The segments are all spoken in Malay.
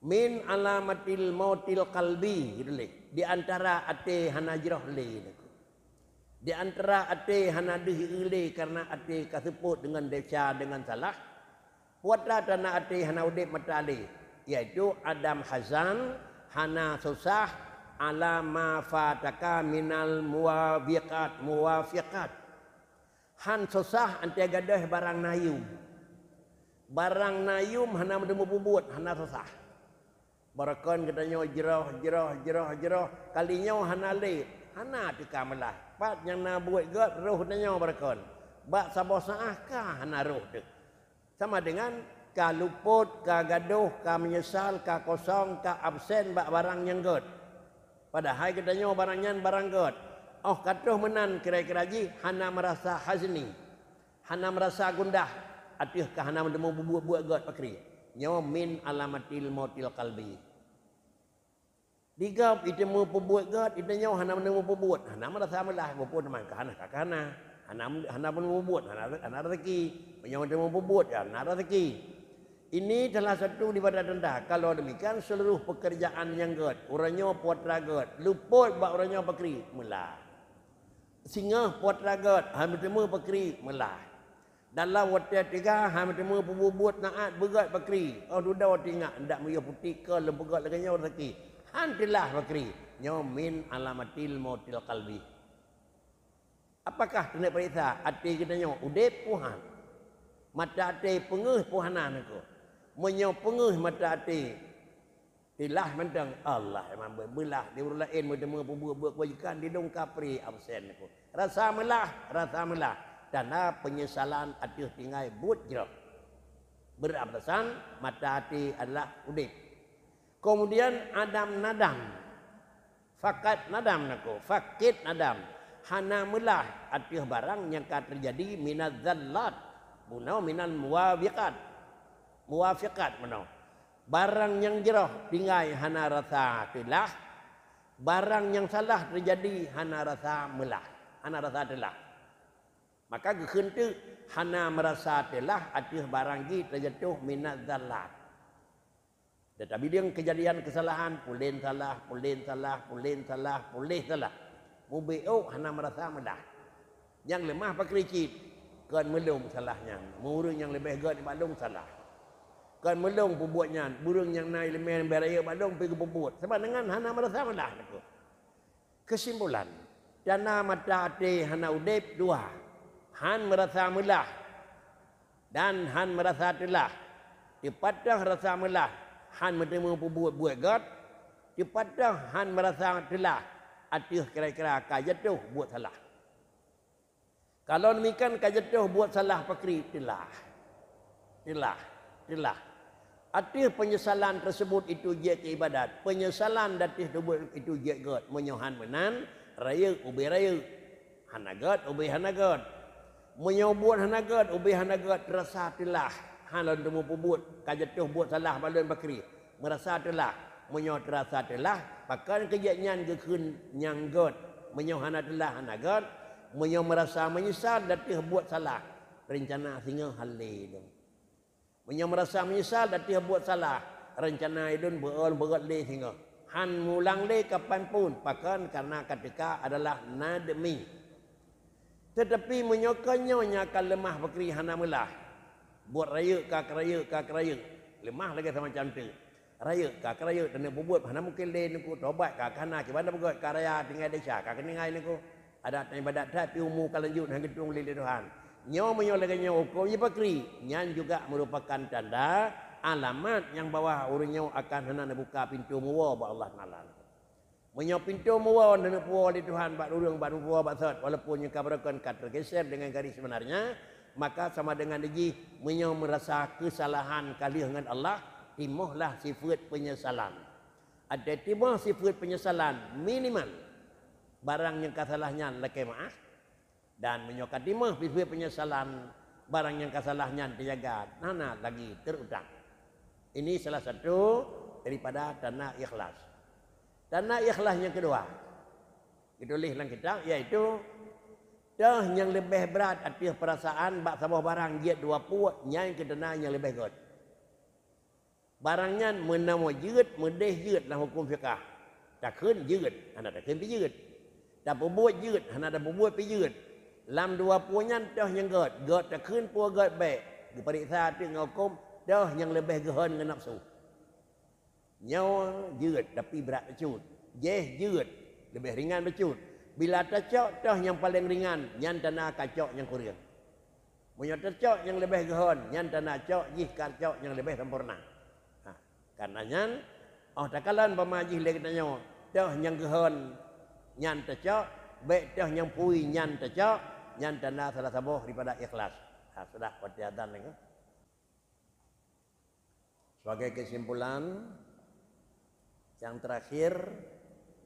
min alamatil mautil qalbi gitu le. Di antara ate hana jirah le. Di antara ate hana dehi le karena ate kasebut dengan desa dengan salah. Puatra tanah ate hana udip mata le. Yaitu adam hazan hana susah ala ma fataka minal muwafiqat. Han susah ante gadah barang nayum. Barang nayum hana mendemu bubut hana susah. Barakon katanya jerah kalinya hana le hana tika melah. Pat yang na buat gad roh katanya barakon. Bak sabah saah ka hana roh tu. Sama dengan ka luput, ka gaduh, ka menyesal, ka kosong, ka absen bak barang yang gad. Padahal katanya barangnya barang gad. Oh katuh menan kira-kira ji hana merasa hazni. Hana merasa gundah. Atih ka hana mendemu buat gad pakri. Nyawa min alamatil mautil qalbi. Digap itu mau perbuat gad, itu nyawa hana mendemu perbuat. Hana merasa melah berpun teman ka hana. Hana mendemu buat, hana rezeki. Nyawa mendemu perbuat ya, hana rezeki. Ini salah satu daripada tanda. Kalau demikian seluruh pekerjaan yang gad, orangnya putra gad, luput bak orangnya pakri melah. Singa putra gad, hana bertemu pakri melah. Dalam waktu tiga, hama temu pebubut naat berat bakri. Oh duda waktu ingat, hendak meriah putih ke lebegat lagi nyawa rezeki. Hantilah bakri. Nyawa min alamatil mautil qalbi. Apakah kena periksa? Hati kita nyawa, udip puhan. Mata hati pengeh puhanan aku. Menyawa pengeh mata hati. Tilah mentang Allah memang berbelah. Dia berlain bertemu pebubut kewajikan. Dia dong kapri absen aku. Rasa melah. Dana penyesalan atih tinggal but jerok. Berabdasan mata hati adalah udip. Kemudian adam nadam. Fakat nadam nako. Fakit nadam. Hana melah atih barang yang akan terjadi minaz zallat. Bunau minal muwafiqat menau. Barang yang jerah tinggal hana rasa telah. Barang yang salah terjadi hana rasa melah. Hana rasa telah. Maka kehentu hana merasa telah atih barang gi terjatuh minat zallat. Tetapi dia kejadian kesalahan pulin salah. Mubeo hana merasa melah. Yang lemah pakricit kan melung salahnya. Murung yang lebih gad balung salah. Kan melung pembuatnya, burung yang naik lemah beraya balung pergi pembuat. Sebab dengan hana merasa melah. Kesimpulan, dana mata hati hana udip dua. Han merasa melah dan han merasa telah. Dipatah rasa melah, han bertemu buat gad. Dipatah han merasa telah, atih kira-kira kajatuh buat salah. Kalau demikian kajatuh buat salah pakri telah. Atih penyesalan tersebut itu je ke ibadat. Penyesalan datih tersebut itu je gad. Menyohan menan, raya ubi raya. Hanagat ubi hanagat. Menyobot hanagat, ubi hanagat rasa telah. Halan temu pebut, kajatuh buat salah balun bakri. Merasa telah, menyo terasa telah. Pakan kejadian kekun nyanggot. Menyo hana telah hanagat. Menyo merasa menyesal datih buat salah. Rencana singa halil. Menyo merasa menyesal datih buat salah. Rencana idun berat le singa. Han mulang le kapanpun. Pakan karena ketika adalah nadmi. Tetapi menyokanya akan lemah bakri hana melah. Buat raya keraya. Lemah lagi sama macam tu. Raya keraya dan buat hana mungkin le niku tobat ka kana ke mana buat karaya tinggal desa ka keningai niku. Ada ibadat tapi umur kalanjut hang gedung lili Tuhan. Nyawa lagi nyawa hukumnya bakri. Nyan juga merupakan tanda alamat yang bawah orangnya akan hana buka pintu muwa ba Allah Taala. Menyok pintu muwa dan puwa di Tuhan bak urang bak puwa bak sat walaupun yang kabarakan kat tergeser dengan garis sebenarnya maka sama dengan lagi menyok merasa kesalahan kali dengan Allah timuhlah sifat penyesalan. Ada timuh sifat penyesalan minimal barang yang kesalahnya leke maaf dan menyok timuh sifat penyesalan barang yang kesalahnya dijaga nana lagi terutang. Ini salah satu daripada dana ikhlas. Dana ikhlas yang kedua. Ditulis dalam kitab iaitu dah yang lebih berat arti perasaan bak sabah barang dia dua puak nyai ke dana yang lebih god. barangnya menamaยืด medeh ยืด dalam hukum fiqah. Tak keun ยืด hana tak keun pi ยืด tak berbuat ยืด hana tak berbuat pi ยืด lam dua punya dah yang gerd tak keun pua gerd baik. Diperiksa tu ngokom dah yang lebih gehan dengan nafsu. Nyawa ยืด tapi berat becut. Jeh ยืด lebih ringan becut. Bila tercok dah yang paling ringan, yang tanah kacok yang kurang. Punya tercok yang lebih gehan, yang tanah cok jih kacok yang lebih sempurna. Karenanya takalan pemajih lagi tanya dah yang gehan nyan tercok baik dah yang pui nyan tercok nyan tanah salah sabuh daripada ikhlas. Sudah pertiadan lagi. Sebagai kesimpulan yang terakhir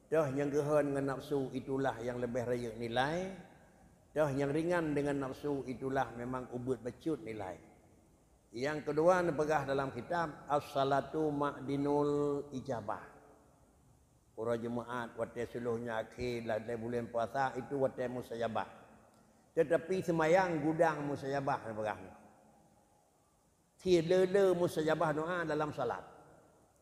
dah yang gehan dengan nafsu itulah yang lebih raya nilai. Dah yang ringan dengan nafsu itulah memang ubud becut nilai. Yang kedua dipegah dalam kitab As-salatu ma'dinul ijabah. Para jemaat waktu seluruhnya akhir dari bulan puasa itu waktu musayabah. Tetapi semayang gudang musayabah dipegah. Tiada musayabah doa dalam salat.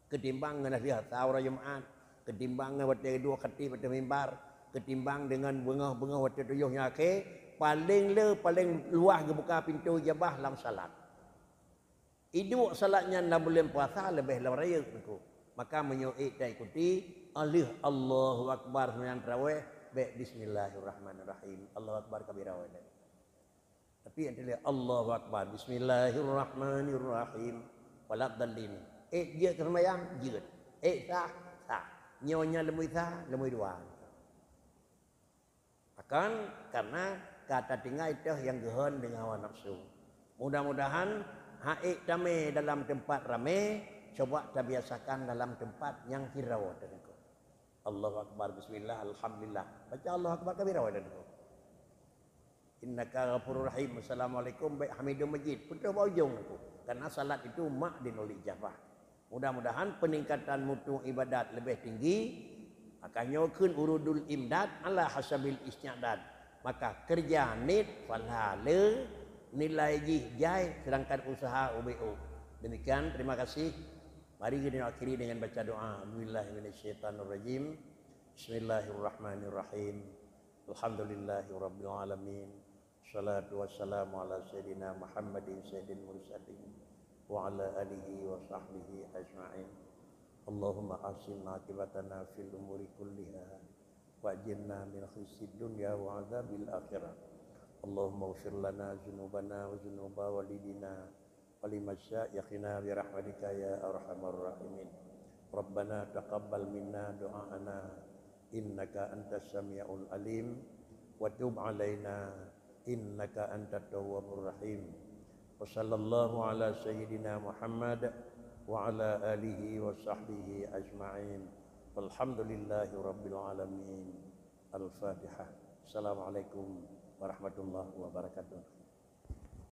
Ketimbang dengan dia tahu para jemaat, ketimbang dengan waktu dua khatib waktu mimbar, ketimbang dengan bengah-bengah waktu tuyuhnya akhir, paling luah buka pintu ijabah dalam salat. Hidup salatnya dalam bulan puasa lebih raya aku. Maka menyuik dan ikuti alih Allahu Akbar sembahyang tarawih baik bismillahirrahmanirrahim. Allahu Akbar kabira wa tapi yang dia Allahu Akbar bismillahirrahmanirrahim walad dalin. Dia sembahyang jeut. Sah. Nyonya lemui dua. Akan karena kata tinggal itu yang gehan dengan hawa nafsu. Mudah-mudahan haik damai dalam tempat ramai, coba terbiasakan dalam tempat yang hirau. Allahu Akbar bismillah alhamdulillah. Baca Allahu Akbar kabira wa innaka ghafurur rahim. Assalamualaikum baik hamidum majid. Putus ujung aku. Karena salat itu ma'dinul ijabah. Mudah-mudahan peningkatan mutu ibadat lebih tinggi. Makanya kun urudul imdad ala hasabil isti'dad. Maka kerja nit falhale nilai jai sedangkan usaha UBU. Demikian terima kasih. Mari kita akhiri dengan baca doa. Bismillahirrahmanirrahim. Bismillahirrahmanirrahim. Alhamdulillahirabbil alamin. Salatu wassalamu ala sayyidina Muhammadin sayyidil mursalin wa ala alihi wa sahbihi ajma'in. Allahumma ahsin aqibatana fil umuri kulliha wa'jirna min khizyid dunya wa 'adzabil akhirah. Allahumma ighfir lana dzunubana wa dzunuba walidina wa limasyayikhina bi rahmatika ya arhamar rahimin. Rabbana taqabbal minna du'aana innaka antas samiul alim wa tub 'alaina innaka antat tawwabur rahim. Wa sallallahu ala sayyidina Muhammad wa ala alihi wa sahbihi ajma'in. Walhamdulillahi rabbil alamin. Al-Fatihah. Assalamualaikum warahmatullahi wabarakatuh.